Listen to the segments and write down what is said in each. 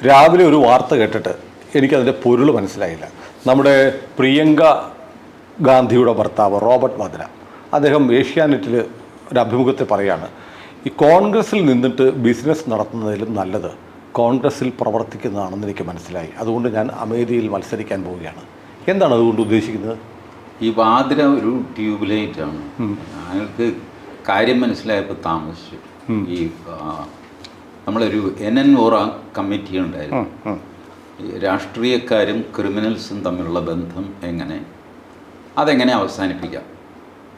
രാവിലെ ഒരു വാർത്ത കേട്ടിട്ട് എനിക്കതിൻ്റെ പൊരുൾ മനസ്സിലായില്ല. നമ്മുടെ പ്രിയങ്ക ഗാന്ധിയുടെ ഭർത്താവ് റോബർട്ട് വദ്ര, അദ്ദേഹം ഏഷ്യാനെറ്റിൽ ഒരു അഭിമുഖത്തിൽ പറയാണ്, ഈ കോൺഗ്രസിൽ നിന്നിട്ട് ബിസിനസ് നടത്തുന്നതിലും നല്ലത് കോൺഗ്രസിൽ പ്രവർത്തിക്കുന്നതാണെന്ന് എനിക്ക് മനസ്സിലായി, അതുകൊണ്ട് ഞാൻ അമേരിക്കയിൽ മത്സരിക്കാൻ പോവുകയാണ്. എന്താണ് അതുകൊണ്ട് ഉദ്ദേശിക്കുന്നത്? ഈ വാദ്ര ഒരു ട്യൂബ് ലൈറ്റാണ്. അയാൾക്ക് കാര്യം മനസ്സിലായപ്പോൾ താമസിച്ചു. ഈ നമ്മളൊരു NN വോറ കമ്മിറ്റി ഉണ്ടായിരുന്നു. രാഷ്ട്രീയക്കാരും ക്രിമിനൽസും തമ്മിലുള്ള ബന്ധം അതെങ്ങനെ അവസാനിപ്പിക്കാം,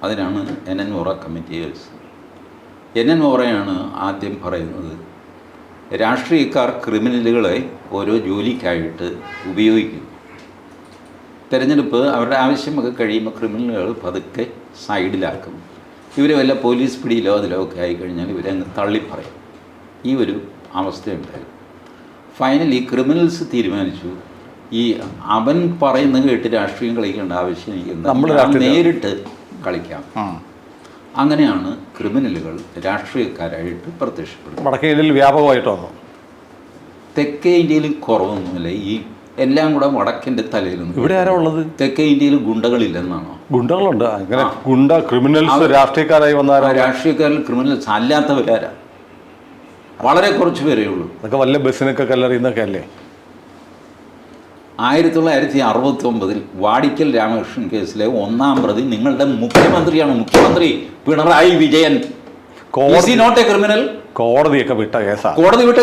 അതിനാണ് NN വോറ കമ്മിറ്റി. NN വോറയാണ് ആദ്യം പറയുന്നത്, രാഷ്ട്രീയക്കാർ ക്രിമിനലുകളെ ഓരോ ജോലിക്കായിട്ട് ഉപയോഗിക്കുന്നു. തെരഞ്ഞെടുപ്പ് അവരുടെ ആവശ്യമൊക്കെ കഴിയുമ്പോൾ ക്രിമിനലുകൾ പതുക്കെ സൈഡിലാക്കും. ഇവർ വല്ല പോലീസ് പിടിയിലോ അതിലോ ഒക്കെ ആയിക്കഴിഞ്ഞാൽ ഇവരങ്ങ് തള്ളിപ്പറയും. ഈ ഒരു അവസ്ഥയുണ്ടായിരുന്നു. ഫൈനലി ക്രിമിനൽസ് തീരുമാനിച്ചു, ഈ അവൻ പറയുന്നത് കേട്ട് രാഷ്ട്രീയം കളിക്കേണ്ട ആവശ്യം നേരിട്ട് കളിക്കാം. അങ്ങനെയാണ് ക്രിമിനലുകൾ രാഷ്ട്രീയക്കാരായിട്ട് പ്രത്യക്ഷപ്പെടുന്നത്. വടക്കേ ഇന്ത്യയിൽ വ്യാപകമായിട്ട് വന്നു. തെക്കേ ഇന്ത്യയിൽ കുറവൊന്നുമില്ല. ഈ എല്ലാം കൂടെ വടക്കിൻ്റെ തലയിലൊന്നും. ഇവിടെ ആരാ ഉള്ളത്? തെക്കേ ഇന്ത്യയിൽ ഗുണ്ടകളില്ലെന്നാണോ? ഗുണ്ടകളുണ്ട്. അങ്ങനെ ക്രിമിനൽസ് രാഷ്ട്രീയക്കാരായി വന്ന രാഷ്ട്രീയക്കാരിൽ ക്രിമിനൽസ് അല്ലാത്തവരാരാ? വളരെ കുറച്ച് പേരേ ഉള്ളൂ. അതൊക്കെ വല്ല ബസ്സിനൊക്കെ കല്ലെറിയുന്നൊക്കെ അല്ലേ? 1969 വാടിക്കൽ രാമകൃഷ്ണൻ കേസിലെ 1-ാം പ്രതി നിങ്ങളുടെ മുഖ്യമന്ത്രിയാണ്. മുഖ്യമന്ത്രി Pinarayi Vijayan. Not a criminal. കോടതിയൊക്കെ വിട്ട കേസാണ്. കോടതി വിട്ട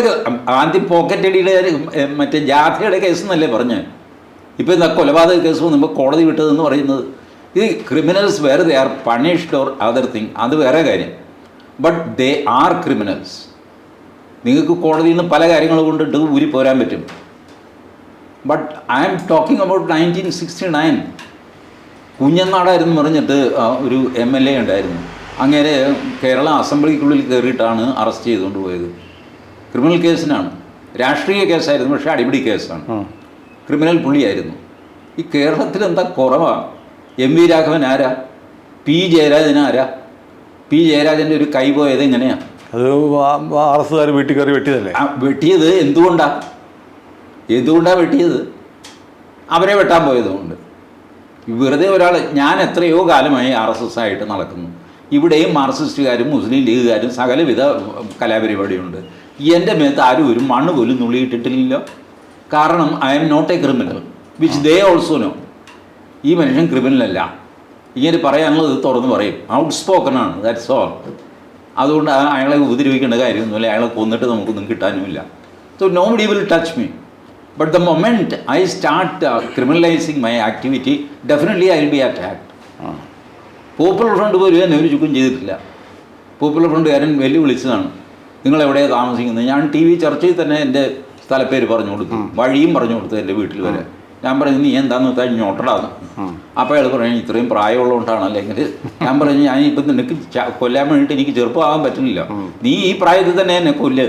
ആദ്യം പോക്കറ്റടിയുടെ മറ്റേ ജാഥയുടെ കേസ് എന്നല്ലേ പറഞ്ഞ്. ഇപ്പം എന്താ കൊലപാതക കേസ് വന്നുമ്പോൾ കോടതി വിട്ടതെന്ന് പറയുന്നത്? ഈ ക്രിമിനൽസ് വേറെ, they are punished or other thing, അത് വേറെ കാര്യം. But they are criminals. നിങ്ങൾക്ക് കോടതിയിൽ നിന്ന് പല കാര്യങ്ങൾ കൊണ്ടിട്ട് ഊരി പോരാൻ പറ്റും. But I am talking about 1969. കുഞ്ഞനാടായിരുന്നു പറഞ്ഞിട്ട് ഒരു MLA ഉണ്ടായിരുന്നു. അങ്ങനെ കേരള അസംബ്ലിക്കുള്ളിൽ കയറിയിട്ടാണ് അറസ്റ്റ് ചെയ്തുകൊണ്ട് പോയത്. ക്രിമിനൽ കേസിനാണ്. രാഷ്ട്രീയ കേസായിരുന്നു, പക്ഷേ അടിപിടി കേസാണ്. ക്രിമിനൽ പുള്ളിയായിരുന്നു. ഈ കേരളത്തിൽ എന്താ കുറവാണ്? MV രാഘവൻ ആരാ? P ജയരാജൻ ആരാ? P ജയരാജൻ്റെ ഒരു കൈ പോയത് എങ്ങനെയാണ്? അത് RSകാർ വീട്ടിൽ കയറി വെട്ടിയതല്ലേ? വെട്ടിയത് എന്തുകൊണ്ടാണ് വെട്ടിയത്? അവരെ വെട്ടാൻ പോയതുകൊണ്ട്. വെറുതെ ഒരാൾ, ഞാൻ എത്രയോ കാലമായി RSS ആയിട്ട് നടക്കുന്നു. ഇവിടെയും മാർക്സിസ്റ്റുകാരും മുസ്ലിം ലീഗുകാരും സകലവിധ കലാപരിപാടിയുണ്ട്. എൻ്റെ മേത്ത് ആരും ഒരു മണ്ണ് പോലും നുള്ളിയിട്ടിട്ടില്ലല്ലോ. കാരണം I am not a criminal, which they also know. ഈ മനുഷ്യൻ ക്രിമിനലല്ല. ഇങ്ങനെ പറയാനുള്ളത് തുറന്ന് പറയും. ഔട്ട് സ്പോക്കനാണ്, ദാറ്റ്സ് ഓൾ. അതുകൊണ്ട് അയാളെ ഉപദ്രവിക്കേണ്ട കാര്യമൊന്നുമില്ല. അയാളെ കൊന്നിട്ട് നമുക്കൊന്നും കിട്ടാനുമില്ല. So nobody will touch me. But the moment I start criminalising my activity, definitely I will be attacked. Popular front പോലും എന്നെ ഒരു ചുക്കും ചെയ്തിട്ടില്ല. പോപ്പുലർ ഫ്രണ്ടുകാരൻ വെല്ലുവിളിച്ചതാണ്, നിങ്ങളെവിടെയാണ് താമസിക്കുന്നത്? ഞാൻ TV ചർച്ചയിൽ തന്നെ എൻ്റെ സ്ഥലപ്പേര് പറഞ്ഞു കൊടുത്തു, വഴിയും പറഞ്ഞു കൊടുത്തു എൻ്റെ വീട്ടിൽ വരെ. ഞാൻ പറഞ്ഞു, നീ എന്താണെന്ന് വെച്ചാൽ ഞോട്ടടാന്ന്. അപ്പോൾ അയാൾ പറഞ്ഞു, ഇത്രയും പ്രായമുള്ളതുകൊണ്ടാണ്. അല്ലെങ്കിൽ ഞാൻ പറഞ്ഞു, ഞാനിപ്പം നിനക്ക് കൊല്ലാൻ വേണ്ടിയിട്ട് എനിക്ക് ചെറുപ്പമാകാൻ പറ്റുന്നില്ല. നീ ഈ പ്രായത്തിൽ തന്നെ എന്നെ കൊല്ല്,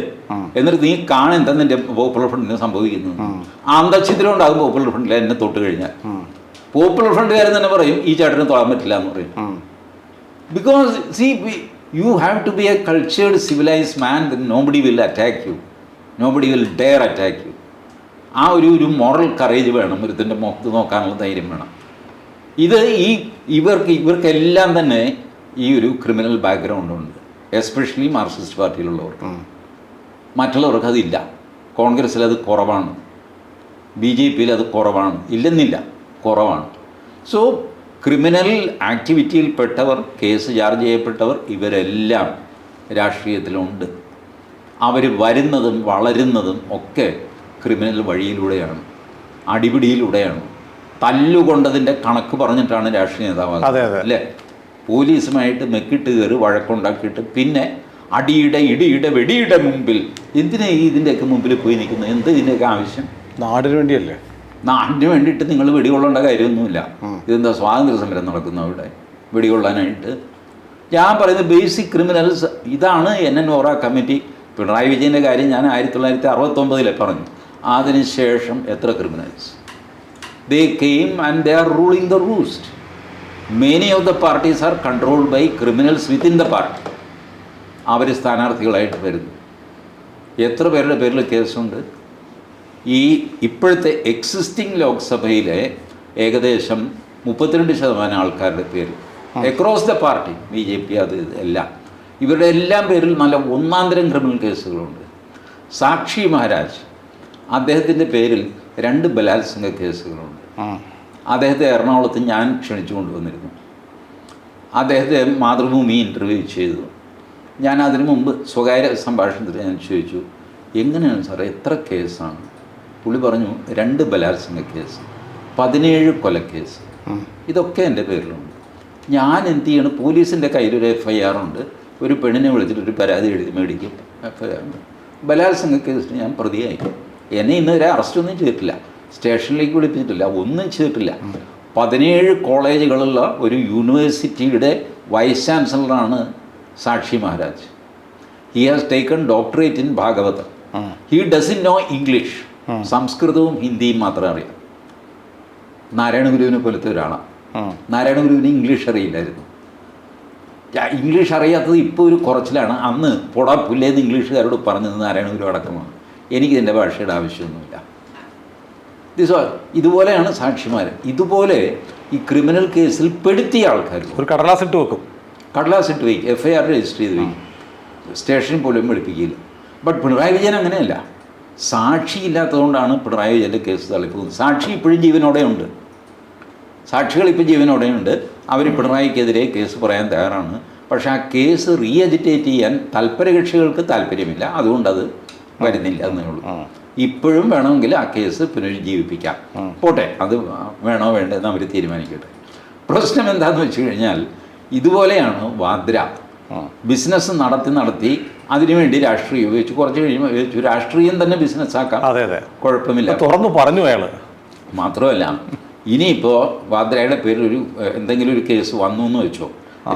എന്നിട്ട് നീ എന്താ നിൻ്റെ പോപ്പുലർ ഫ്രണ്ടിന് സംഭവിക്കുന്നത്. അന്തഛിദ്രം ഉണ്ടാകും പോപ്പുലർ ഫ്രണ്ടിൽ എന്നെ തൊട്ട് കഴിഞ്ഞാൽ. പോപ്പുലർ ഫ്രണ്ടുകാരൻ തന്നെ പറയും, ഈ ചേട്ടന് തൊടാൻ പറ്റില്ല എന്ന് പറയും. Because you have to be a cultured, civilized man, then nobody will attack you. Nobody will dare attack you. ആ ഒരു മോറൽ കറേജ് വേണം, ഒരുത്തിൻ്റെ മുഖത്ത് നോക്കാനുള്ള ധൈര്യം വേണം. ഇവർക്കെല്ലാം തന്നെ ഈ ഒരു ക്രിമിനൽ ബാക്ക്ഗ്രൗണ്ട് ഉണ്ട്, എസ്പെഷ്യലി മാർക്സിസ്റ്റ് പാർട്ടിയിലുള്ളവർക്ക്. മറ്റുള്ളവർക്ക് അതില്ല. കോൺഗ്രസ്സിൽ അത് കുറവാണ്, BJPയിൽ അത് കുറവാണ്. ഇല്ലെന്നില്ല, കുറവാണ്. സോ ക്രിമിനൽ ആക്ടിവിറ്റിയിൽപ്പെട്ടവർ, കേസ് ചാർജ് ചെയ്യപ്പെട്ടവർ, ഇവരെല്ലാം രാഷ്ട്രീയത്തിലുണ്ട്. അവർ വരുന്നതും വളരുന്നതും ഒക്കെ ക്രിമിനൽ വഴിയിലൂടെയാണ്, അടിപിടിയിലൂടെയാണ്. തല്ലുകൊണ്ടതിൻ്റെ കണക്ക് പറഞ്ഞിട്ടാണ് രാഷ്ട്രീയ നേതാവാകുന്നത് അല്ലേ? പോലീസുമായിട്ട് മെക്കിട്ട് കയറി വഴക്കുണ്ടാക്കിയിട്ട് പിന്നെ ഇടിയുടെ വെടിയുടെ മുമ്പിൽ എന്തിനാ ഇതിൻ്റെയൊക്കെ മുമ്പിൽ പോയി നിൽക്കുന്നത്? എന്ത് ഇതിൻ്റെയൊക്കെ ആവശ്യം? നാടിന് വേണ്ടിയല്ലേ? നാടിന് വേണ്ടിയിട്ട് നിങ്ങൾ വെടികൊള്ളേണ്ട കാര്യമൊന്നുമില്ല. ഇതെന്താ സ്വാതന്ത്ര്യ സമരം നടക്കുന്നു അവിടെ വെടികൊള്ളാനായിട്ട്? ഞാൻ പറയുന്നത് ബേസിക് ക്രിമിനൽസ് ഇതാണ്. NN Vohra committee. പിണറായി വിജയൻ്റെ കാര്യം ഞാൻ 1969 പറഞ്ഞു. അതിനുശേഷം എത്ര criminals? They came and they are ruling the roost. Many of the parties are controlled by criminals within the party. അവർ സ്ഥാനാർത്ഥികളായിട്ട് വരുന്നു. എത്ര പേരുടെ പേരിൽ കേസുണ്ട്? ഈ ഇപ്പോഴത്തെ എക്സിസ്റ്റിംഗ് ലോക്സഭയിലെ ഏകദേശം 32% ആൾക്കാരുടെ പേര് അക്രോസ് ദ പാർട്ടി, BJP അത് എല്ലാം, ഇവരുടെ എല്ലാം പേരിൽ നല്ല ഒന്നാന്തരം ക്രിമിനൽ കേസുകളുണ്ട്. സാക്ഷി മഹാരാജ്, അദ്ദേഹത്തിൻ്റെ പേരിൽ 2 ബലാത്സംഗ കേസുകളുണ്ട്. അദ്ദേഹത്തെ എറണാകുളത്ത് ഞാൻ ക്ഷണിച്ചു കൊണ്ടുവന്നിരുന്നു. അദ്ദേഹത്തെ മാതൃഭൂമി ഇൻ്റർവ്യൂ ചെയ്തു. ഞാൻ അതിനു മുമ്പ് സ്വകാര്യ സംഭാഷണത്തിൽ ഞാൻ ചോദിച്ചു, എങ്ങനെയാണ് സാറേ എത്ര കേസാണ്? പുള്ളി പറഞ്ഞു 2 ബലാത്സംഗ കേസ്, 17 കൊലക്കേസ്, ഇതൊക്കെ എൻ്റെ പേരിലുണ്ട്. ഞാൻ എന്ത് ചെയ്യണം? പോലീസിൻ്റെ കയ്യിലൊരു FIR ഉണ്ട്. ഒരു പെണ്ണിനെ വിളിച്ചിട്ട് ഒരു പരാതി എഴുതി മേടിക്കും, FIR ഉണ്ട്. ബലാത്സംഗ കേസിന് ഞാൻ പ്രതിയായി. എന്നെ ഇന്ന് വരെ അറസ്റ്റൊന്നും ചെയ്തിട്ടില്ല, സ്റ്റേഷനിലേക്ക് വിളിപ്പിച്ചിട്ടില്ല, ഒന്നും ചെയ്തിട്ടില്ല. 17 കോളേജുകളുള്ള ഒരു യൂണിവേഴ്സിറ്റിയുടെ vice ചാൻസലറാണ് Sakshi Maharaj. He has taken doctorate in Bhagavatam. He doesn't know English. സംസ്കൃതവും ഹിന്ദിയും മാത്രമേ അറിയാം. നാരായണ ഗുരുവിനെ പോലത്തെ ഒരാളാണ്. നാരായണ ഗുരുവിന് ഇംഗ്ലീഷ് അറിയില്ലായിരുന്നു. ഇംഗ്ലീഷ് അറിയാത്തത് ഇപ്പോൾ ഒരു കുറച്ചിലാണ്. അന്ന് പൊടാ പുല്ലേന്ന് ഇംഗ്ലീഷുകാരോട് പറഞ്ഞത് നാരായണ ഗുരു അടക്കമാണ്. എനിക്കിതിൻ്റെ ഭാഷയുടെ ആവശ്യമൊന്നുമില്ല. ഇതുപോലെയാണ് സാക്ഷിമാർ. ഇതുപോലെ ഈ ക്രിമിനൽ കേസിൽ പെടുത്തിയ ആൾക്കാർ ഒരു കടലാസിട്ട് വെക്കും, കടലാസിട്ട് വയ്ക്കും, FIR രജിസ്റ്റർ ചെയ്ത് വയ്ക്കും, സ്റ്റേഷനിൽ പോലും വിളിപ്പിക്കില്ല. ബട്ട് പിണറായി വിജയൻ അങ്ങനെയല്ല. സാക്ഷിയില്ലാത്തതുകൊണ്ടാണ് പിണറായി വിജയൻ്റെ കേസ് തള്ളിപ്പോകുന്നത്. സാക്ഷി ഇപ്പോഴും ജീവനോടെ ഉണ്ട്, സാക്ഷികൾ ഇപ്പോൾ ജീവനോടെയുണ്ട്. അവർ പിണറായിക്കെതിരെ കേസ് പറയാൻ തയ്യാറാണ്. പക്ഷേ ആ കേസ് റീ അജിറ്റേറ്റ് ചെയ്യാൻ തൽപരകക്ഷികൾക്ക് താല്പര്യമില്ല, അതുകൊണ്ടത് വരുന്നില്ല എന്നേ ഉള്ളൂ. ഇപ്പോഴും വേണമെങ്കിൽ ആ കേസ് പുനരുജ്ജീവിപ്പിക്കാം, പോട്ടെ, അത് വേണോ വേണ്ടെന്ന് അവർ തീരുമാനിക്കട്ടെ. പ്രശ്നം എന്താണെന്ന് വെച്ച് കഴിഞ്ഞാൽ ഇതുപോലെയാണ് വാദ്ര ബിസിനസ് നടത്തി അതിനുവേണ്ടി രാഷ്ട്രീയം ഉപയോഗിച്ച് കുറച്ച് കഴിയുമ്പോൾ ഉപയോഗിച്ചു രാഷ്ട്രീയം തന്നെ ബിസിനസ്സാക്കാം, കുഴപ്പമില്ല, തുറന്നു പറഞ്ഞു അയാൾ. മാത്രമല്ല ഇനിയിപ്പോൾ വാദ്രയുടെ പേരിൽ എന്തെങ്കിലും ഒരു കേസ് വന്നു എന്ന് വെച്ചോ,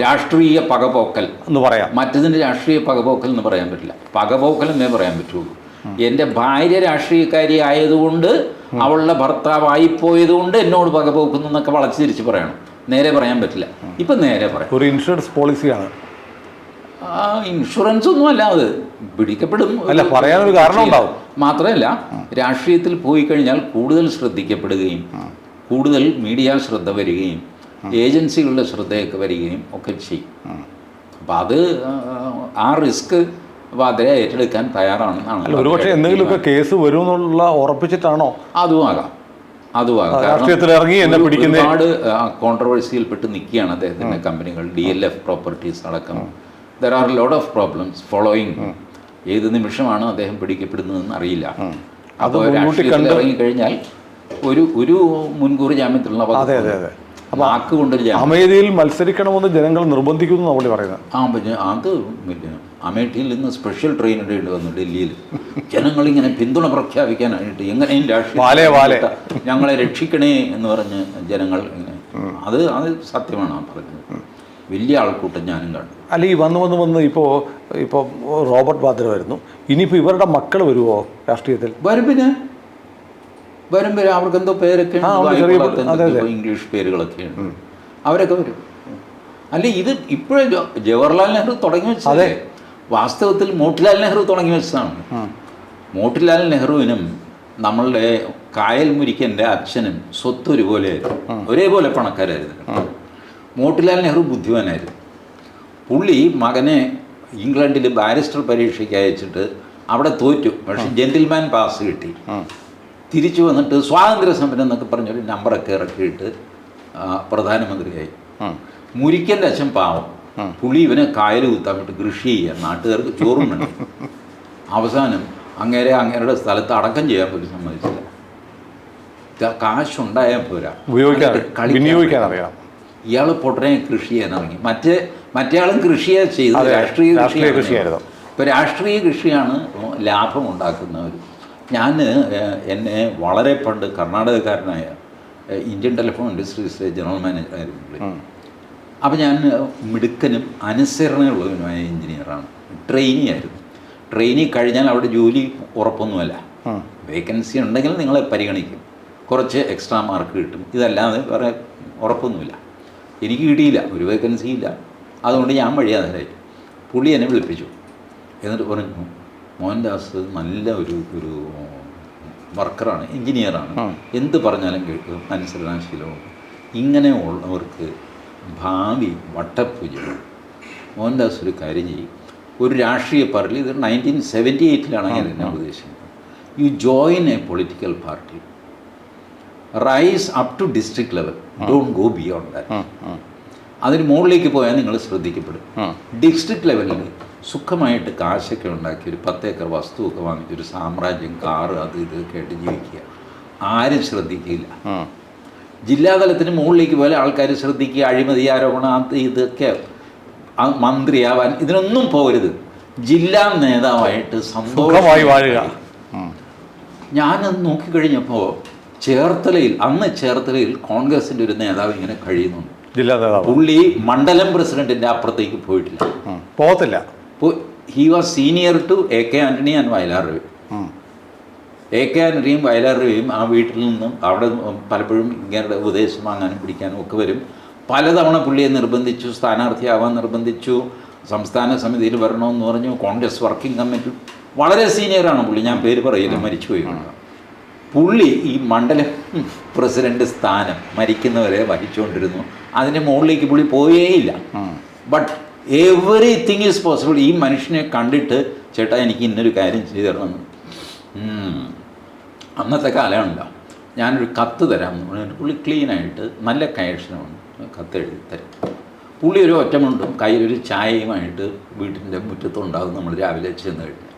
രാഷ്ട്രീയ പകപോക്കൽ എന്ന് പറയാം. മറ്റതിന് രാഷ്ട്രീയ പകപോക്കൽ എന്ന് പറയാൻ പറ്റില്ല, പകപോക്കൽ എന്നേ പറയാൻ പറ്റുള്ളൂ. എൻ്റെ ഭാര്യ രാഷ്ട്രീയക്കാരി ആയതുകൊണ്ട്, അവളുടെ ഭർത്താവായിപ്പോയതുകൊണ്ട് എന്നോട് പകപോക്കുന്നു എന്നൊക്കെ വളച്ചു തിരിച്ച് പറയണം. നേരെ പറയാൻ പറ്റില്ല. ഇപ്പം നേരെ പറയാം. ഒരു ഇൻഷുറൻസ് പോളിസിയാണ്. ഇൻഷുറൻസ് ഒന്നും അല്ല, അത് പിടിക്കപ്പെടും. അല്ല, പറയാനൊരു കാരണം ഉണ്ടാവും. മാത്രമല്ല രാഷ്ട്രീയത്തിൽ പോയി കഴിഞ്ഞാൽ കൂടുതൽ ശ്രദ്ധിക്കപ്പെടുകയും കൂടുതൽ മീഡിയ ശ്രദ്ധ വരികയും ഏജൻസികളുടെ ശ്രദ്ധയൊക്കെ വരികയും ഒക്കെ ചെയ്യും. അപ്പം അത് ആ റിസ്ക് വാദ്ര ഏറ്റെടുക്കാൻ തയ്യാറാണെന്നാണ്. ഒരുപക്ഷെ എന്തെങ്കിലുമൊക്കെ കേസ് വരുമെന്നുള്ള ഉറപ്പിച്ചിട്ടാണോ? അതുമാകാം. ഒരുപാട് കോൺട്രവേഴ്സിയിൽപ്പെട്ട് നിൽക്കുകയാണ് അദ്ദേഹത്തിൻ്റെ കമ്പനികൾ, DLF പ്രോപ്പർട്ടീസ് അടക്കം. There are lot of problems following. ഏത് നിമിഷമാണ് അദ്ദേഹം പിടിക്കപ്പെടുന്നതെന്ന് അറിയില്ല. അപ്പോൾ രാഷ്ട്രീയത്തിൽ ഇറങ്ങിക്കഴിഞ്ഞാൽ ഒരു മുൻകൂർ ജാമ്യത്തിലുള്ള വാക്ക് കൊണ്ടൊരു അമേഠിയിൽ മത്സരിക്കണമെന്ന് ജനങ്ങൾ നിർബന്ധിക്കുന്നു നമ്മൾ പറയുന്നത്. അത് അമേഠിയിൽ നിന്ന് സ്പെഷ്യൽ ട്രെയിൻ ഇടേണ്ടി വന്നു ഡൽഹിയിൽ. ജനങ്ങളിങ്ങനെ പിന്തുണ പ്രഖ്യാപിക്കാനായിട്ട് എങ്ങനെയും രാഷ്ട്രീയ ഞങ്ങളെ രക്ഷിക്കണേ എന്ന് പറഞ്ഞ് ജനങ്ങൾ ഇങ്ങനെ, അത് സത്യമാണ് ആ പറഞ്ഞത്. വലിയ ആൾക്കൂട്ടം ഞാനും കാണും. അല്ല, ഈ വന്ന് ഇപ്പോൾ റോബർട്ട് വാദ്ര വരുന്നു, ഇനിയിപ്പോൾ ഇവരുടെ മക്കൾ വരുമോ രാഷ്ട്രീയത്തിൽ? വരുമ്പോൾ അവർക്ക് എന്തോ പേരൊക്കെ ഇംഗ്ലീഷ് പേരുകളൊക്കെയുണ്ട്, അവരൊക്കെ വരും. അല്ല, ഇത് ഇപ്പോഴും ജവഹർലാൽ നെഹ്റു തുടങ്ങി വെച്ചത് വാസ്തവത്തിൽ മോട്ടിലാൽ നെഹ്റു തുടങ്ങി വെച്ചതാണ്. മോട്ടിലാൽ നെഹ്റുവിനും നമ്മളുടെ കായൽ മുരിക്കൻ്റെ അച്ഛനും സ്വത്ത് ഒരുപോലെയായിരുന്നു, ഒരേപോലെ പണക്കാരായിരുന്നു. മോട്ടിലാൽ നെഹ്റു ബുദ്ധിമാനായിരുന്നു. പുള്ളി മകനെ ഇംഗ്ലണ്ടിൽ ബാരിസ്റ്റർ പരീക്ഷയ്ക്ക് അയച്ചിട്ട് അവിടെ തോറ്റു, പക്ഷെ ജെന്റിൽമാൻ പാസ് കിട്ടി. തിരിച്ചു വന്നിട്ട് സ്വാതന്ത്ര്യ സമരം എന്നൊക്കെ പറഞ്ഞൊരു നമ്പറൊക്കെ ഇറക്കിയിട്ട് പ്രധാനമന്ത്രിയായി. മുരിക്കൻ്റെ അച്ഛൻ പാവം, പുള്ളി ഇവനെ കായൽ കുത്താൻ വിട്ട് കൃഷി ചെയ്യാൻ, നാട്ടുകാർക്ക് ചോറും വേണം. അവസാനം അങ്ങേരുടെ സ്ഥലത്ത് അടക്കം ചെയ്യാൻ പോലും സമ്മതിച്ചില്ല. കാശുണ്ടായാൽ പോരാ, വിനിയോഗിക്കാൻ അറിയാം. ഇയാൾ പൊട്ടനെ കൃഷി ചെയ്യാൻ ഇറങ്ങി. മറ്റേയാളും കൃഷിയാണ് ചെയ്തത്, രാഷ്ട്രീയ കൃഷിയായിരുന്നു. ഇപ്പോൾ രാഷ്ട്രീയ കൃഷിയാണ് ലാഭം ഉണ്ടാക്കുന്നവർ. എന്നെ വളരെ പണ്ട് കർണാടകക്കാരനായ ഇന്ത്യൻ ടെലിഫോൺ ഇൻഡസ്ട്രീസിലെ ജനറൽ മാനേജറായിരുന്നു. അപ്പോൾ ഞാൻ മിടുക്കനും അനുസരണയുള്ളവനുമായ എഞ്ചിനീയറാണ്. ട്രെയിനി ആയിരുന്നു. ട്രെയിനി കഴിഞ്ഞാൽ അവിടെ ജോലി ഉറപ്പൊന്നുമല്ല. വേക്കൻസി ഉണ്ടെങ്കിൽ നിങ്ങളെ പരിഗണിക്കും, കുറച്ച് എക്സ്ട്രാ മാർക്ക് കിട്ടും, ഇതല്ലാതെ വേറെ ഉറപ്പൊന്നുമില്ല. എനിക്ക് കിട്ടിയില്ല, ഒരു വേക്കൻസി ഇല്ല. അതുകൊണ്ട് ഞാൻ വഴിയാതായി. പുള്ളി എന്നെ വിളിപ്പിച്ചു. എന്നിട്ട് പറഞ്ഞു, മോഹൻദാസ് നല്ല ഒരു വർക്കറാണ്, എഞ്ചിനീയറാണ്, എന്ത് പറഞ്ഞാലും കേൾക്കും, അനുസരണാശീലമുണ്ട്. ഇങ്ങനെ ഉള്ളവർക്ക് ഭാവി വട്ടപൂജ്യമാണ്. മോഹൻദാസ് ഒരു കാര്യം ചെയ്യും, ഒരു രാഷ്ട്രീയ പാർട്ടി, ഇത് 1978 ഞാൻ എന്നെ ഉപദേശിക്കുന്നത്, you join a political party, rise up to district level, don't go beyond that. അതിന് മുകളിലേക്ക് പോയാൽ നിങ്ങൾ ശ്രദ്ധിക്കപ്പെടും. ഡിസ്ട്രിക്ട് ലെവലിൽ സുഖമായിട്ട് കാശൊക്കെ ഉണ്ടാക്കി ഒരു 10 ഏക്കർ വസ്തുവൊക്കെ വാങ്ങിച്ച് ഒരു സാമ്രാജ്യം, കാറ്, അത് ഇതൊക്കെ ആയിട്ട് ജീവിക്കുക, ആരും ശ്രദ്ധിക്കില്ല. ജില്ലാതലത്തിന് മുകളിലേക്ക് പോലെ ആൾക്കാർ ശ്രദ്ധിക്കുക, അഴിമതി ആരോപണം, അത് ഇതൊക്കെ, മന്ത്രിയാവാൻ ഇതിനൊന്നും പോകരുത്. ജില്ലാ നേതാവായിട്ട് സന്തോഷമായി വാഴുക. ഞാനത് നോക്കിക്കഴിഞ്ഞപ്പോൾ ചേർത്തലയിൽ കോൺഗ്രസിൻ്റെ ഒരു നേതാവ് ഇങ്ങനെ കഴിയുന്നുണ്ട്, ജില്ലാ നേതാവ്. പുള്ളി മണ്ഡലം പ്രസിഡന്റിൻ്റെ അപ്പുറത്തേക്ക് പോയിട്ടില്ല, പോകത്തില്ല. He was senior to AK Antony and Vayalar Ravi. AK ആൻ്റണിയും വയലാർ രവിയും ആ വീട്ടിൽ നിന്നും അവിടെ പലപ്പോഴും ഇങ്ങനെ ഉപദേശം വാങ്ങാനും പിടിക്കാനും ഒക്കെ വരും. പലതവണ പുള്ളിയെ നിർബന്ധിച്ചു, സ്ഥാനാർത്ഥിയാവാൻ നിർബന്ധിച്ചു, സംസ്ഥാന സമിതിയിൽ വരണമെന്ന് പറഞ്ഞു, കോൺഗ്രസ് വർക്കിംഗ് കമ്മിറ്റി. വളരെ സീനിയറാണ് പുള്ളി, ഞാൻ പേര് പറയില്ല, മരിച്ചുപോയി. പുള്ളി ഈ മണ്ഡലം പ്രസിഡന്റ് സ്ഥാനം മരിക്കുന്നവരെ വഹിച്ചുകൊണ്ടിരുന്നു. അതിൻ്റെ മുകളിലേക്ക് പുള്ളി പോയേയില്ല. But everything is possible. ഈ മനുഷ്യനെ കണ്ടിട്ട്, ചേട്ടാ എനിക്ക് ഇന്നൊരു കാര്യം ചെയ്തു തരണം, അന്നത്തെ കാലമാണല്ലോ, ഞാനൊരു കത്ത് തരാമെന്ന് പറഞ്ഞു. പുള്ളി ക്ലീനായിട്ട് നല്ല കയക്ഷണമാണ് കത്ത് എഴുതി തരും. പുള്ളി ഒരു ഒറ്റമുണ്ടും കയ്യിലൊരു ചായയുമായിട്ട് വീട്ടിൻ്റെ മുറ്റത്തുണ്ടാകും. നമ്മൾ രാവിലെ ചെന്ന് കഴിഞ്ഞാൽ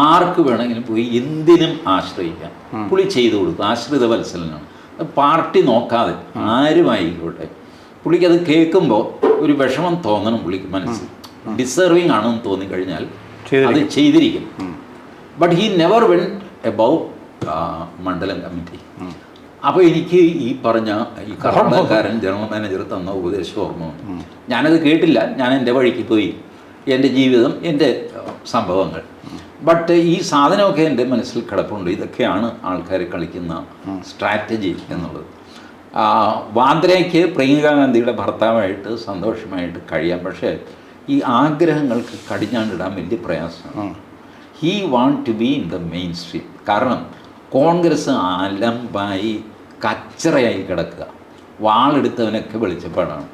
ആർക്ക് വേണമെങ്കിലും പോയി എന്തിനും ആശ്രയിക്കാം. പുള്ളി ചെയ്തു കൊടുക്കും. ആശ്രിത വത്സലനാണ്. പാർട്ടി നോക്കാതെ ആരുമായിക്കോട്ടെ. പുള്ളിക്കത് കേൾക്കുമ്പോൾ ഒരു വിഷമം തോന്നണം പുള്ളിക്ക് മനസ്സിൽ. ഡിസേർവിങ് ആണെന്ന് തോന്നിക്കഴിഞ്ഞാൽ അത് ചെയ്തിരിക്കും. But he never went above മണ്ഡലം കമ്മിറ്റി. അപ്പോൾ എനിക്ക് ഈ പറഞ്ഞ ഈ കർണാടകക്കാരൻ ജനറൽ മാനേജർ തന്ന ഉപദേശം ഓർമ്മ വന്നു. ഞാനത് കേട്ടില്ല, ഞാൻ എൻ്റെ വഴിക്ക് പോയി, എൻ്റെ ജീവിതം, എൻ്റെ സംഭവങ്ങൾ. ബട്ട് ഈ സാധനമൊക്കെ എൻ്റെ മനസ്സിൽ കിടപ്പുണ്ട്. ഇതൊക്കെയാണ് ആൾക്കാർ കളിക്കുന്ന സ്ട്രാറ്റജി എന്നുള്ളത്. വാദ്രയ്ക്ക് പ്രിയങ്ക ഗാന്ധിയുടെ ഭർത്താവായിട്ട് സന്തോഷമായിട്ട് കഴിയാം. പക്ഷേ ഈ ആഗ്രഹങ്ങൾക്ക് കടിഞ്ഞാണ്ടിടാൻ വലിയ പ്രയാസമാണ്. He want to be in the mainstream. കാരണം കോൺഗ്രസ് അലമ്പായി കച്ചറയായി കിടക്കുക, വാളെടുത്തവനൊക്കെ വെളിച്ചപ്പാടാണ്.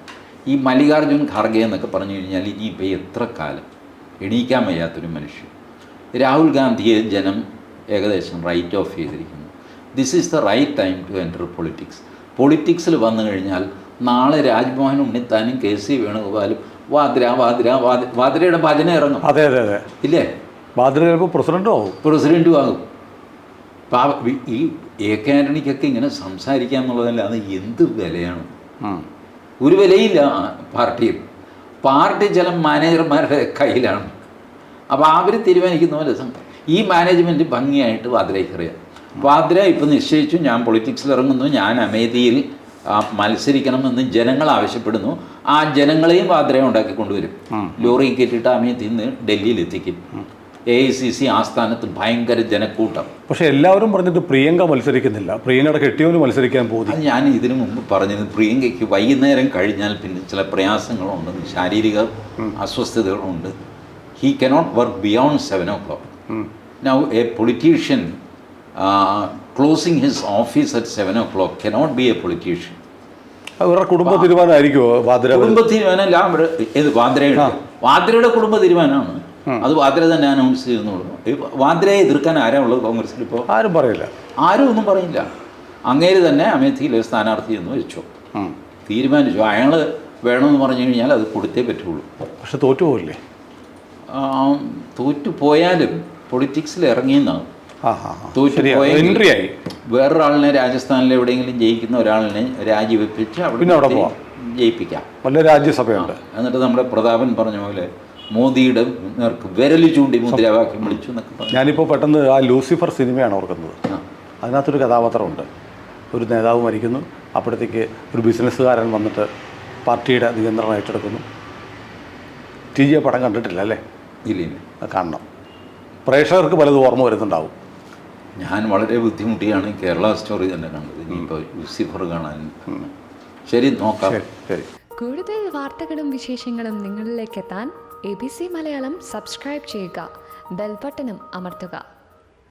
ഈ മല്ലികാർജുൻ ഖാർഗെ എന്നൊക്കെ പറഞ്ഞു കഴിഞ്ഞാൽ ഇനിയിപ്പോൾ എത്ര കാലം എണീക്കാൻ വയ്യാത്തൊരു മനുഷ്യൻ. രാഹുൽ ഗാന്ധിയെ ജനം ഏകദേശം റൈറ്റ് ഓഫ് ചെയ്തിരിക്കുന്നു. This is the right time to enter politics. പൊളിറ്റിക്സിൽ വന്നു കഴിഞ്ഞാൽ നാളെ രാജ്മോഹൻ ഉണ്ണിത്താനും KC വേണുഗോപാലും വാദ്രയുടെ ഭജന ഇറങ്ങും. അതെ അതെ അതെ, ഇല്ലേ? വാദ്ര ചിലപ്പോൾ പ്രസിഡൻറ്റും ആകും. ഈ AK ആൻ്റണിക്കൊക്കെ ഇങ്ങനെ സംസാരിക്കുക എന്നുള്ളതല്ലാതെ എന്ത് വിലയാണ്? ഒരു വിലയില്ല പാർട്ടിയിൽ. പാർട്ടി ചില മാനേജർമാരുടെ കയ്യിലാണ്. അപ്പോൾ അവർ തീരുമാനിക്കുന്ന പോലെ ഈ മാനേജ്മെൻറ്റ് ഭംഗിയായിട്ട് വാദ്രയ്ക്ക് അറിയാം. വാദ്ര ഇപ്പം നിശ്ചയിച്ചു, ഞാൻ പൊളിറ്റിക്സിൽ ഇറങ്ങുന്നു, ഞാൻ അമേഠിയിൽ മത്സരിക്കണമെന്ന് ജനങ്ങൾ ആവശ്യപ്പെടുന്നു. ആ ജനങ്ങളെയും വാദ്രയെ ഉണ്ടാക്കി കൊണ്ടുവരും. ലോറി കയറ്റിയിട്ട് അമേഠിയിൽ നിന്ന് ഡൽഹിയിൽ എത്തിക്കും. AICC ആസ്ഥാനത്ത് ഭയങ്കര ജനക്കൂട്ടം. പക്ഷേ എല്ലാവരും പറഞ്ഞിട്ട് പ്രിയങ്ക മത്സരിക്കുന്നില്ല, പ്രിയങ്കയുടെ കെട്ടിയവന് മത്സരിക്കാൻ പോകുന്നു. ഞാൻ ഇതിനു മുമ്പ് പറഞ്ഞത്, പ്രിയങ്കയ്ക്ക് വൈകുന്നേരം കഴിഞ്ഞാൽ പിന്നെ ചില പ്രയാസങ്ങളുണ്ട്, ശാരീരിക അസ്വസ്ഥതകളുണ്ട്. He cannot work beyond 7 o'clock. Now, a politician closing his office at 7 o'clock cannot be a politician. അവരുടെ കുടുംബ തീരുമാനമായിരിക്കുമോ വാദ്ര? കുടുംബ തീരുമാനമല്ല, വാദ്രയുടെ കുടുംബ തീരുമാനമാണ്. അത് വാദ്ര തന്നെ അനൗൺസ് ചെയ്യുന്നുള്ളൂ. വാദ്രയെ എതിർക്കാൻ ആരാ ഉള്ളത് കോൺഗ്രസിൽ? ഇപ്പോൾ ആരും പറയില്ല, ആരും ഒന്നും പറയില്ല. അങ്ങേര് തന്നെ അമേഠിയിലെ സ്ഥാനാർത്ഥി എന്ന് വെച്ചു, തീരുമാനിച്ചു. അയാൾ വേണമെന്ന് പറഞ്ഞു കഴിഞ്ഞാൽ അത് കൊടുത്തേ പറ്റുള്ളൂ. പക്ഷെ തോറ്റുപോകില്ലേ? തോറ്റുപോയാലും പൊളിറ്റിക്സിൽ ഇറങ്ങിയെന്നാണ്. തോറ്റുപോയാൽ വേറൊരാളിനെ രാജസ്ഥാനിൽ എവിടെയെങ്കിലും ജയിക്കുന്ന ഒരാളിനെ രാജിവെപ്പിച്ച് അവിടെ ജയിപ്പിക്കാം. വല്ല രാജ്യസഭയുണ്ട്. എന്നിട്ട് നമ്മുടെ പ്രതാപൻ പറഞ്ഞ പോലെ മോദിയുടെ നേർക്ക് വിരൽ ചൂണ്ടി മുദ്രാവാക്യം വിളിച്ചു എന്നൊക്കെ പറഞ്ഞു. ഞാനിപ്പോൾ പെട്ടെന്ന് ആ ലൂസിഫർ സിനിമയാണ് ഓർക്കുന്നത്. അതിനകത്തൊരു കഥാപാത്രമുണ്ട്. ഒരു നേതാവ് മരിക്കുന്നു, അപ്പോഴത്തേക്ക് ഒരു ബിസിനസ്സുകാരൻ വന്നിട്ട് പാർട്ടിയുടെ നിയന്ത്രണം ഏറ്റെടുക്കുന്നു. TJ പടം കണ്ടിട്ടില്ല അല്ലേ? ഇല്ല, കാണണം. പ്രേക്ഷകർക്ക് പലതും ഓർമ്മ വരുന്നുണ്ടാവും. ഞാൻ വളരെ ബുദ്ധിമുട്ടിയാണ് കേരള സ്റ്റോറി തന്നെ കണ്ടത്. ഇനിയിപ്പോൾ ലൂസിഫർ കാണാൻ. ശരി, നോക്കാം. ശരി. കൂടുതൽ വാർത്തകളും വിശേഷങ്ങളും നിങ്ങളിലേക്ക് എത്താൻ ABC മലയാളം സബ്സ്ക്രൈബ് ചെയ്യുക, ബെൽ ബട്ടണും അമർത്തുക.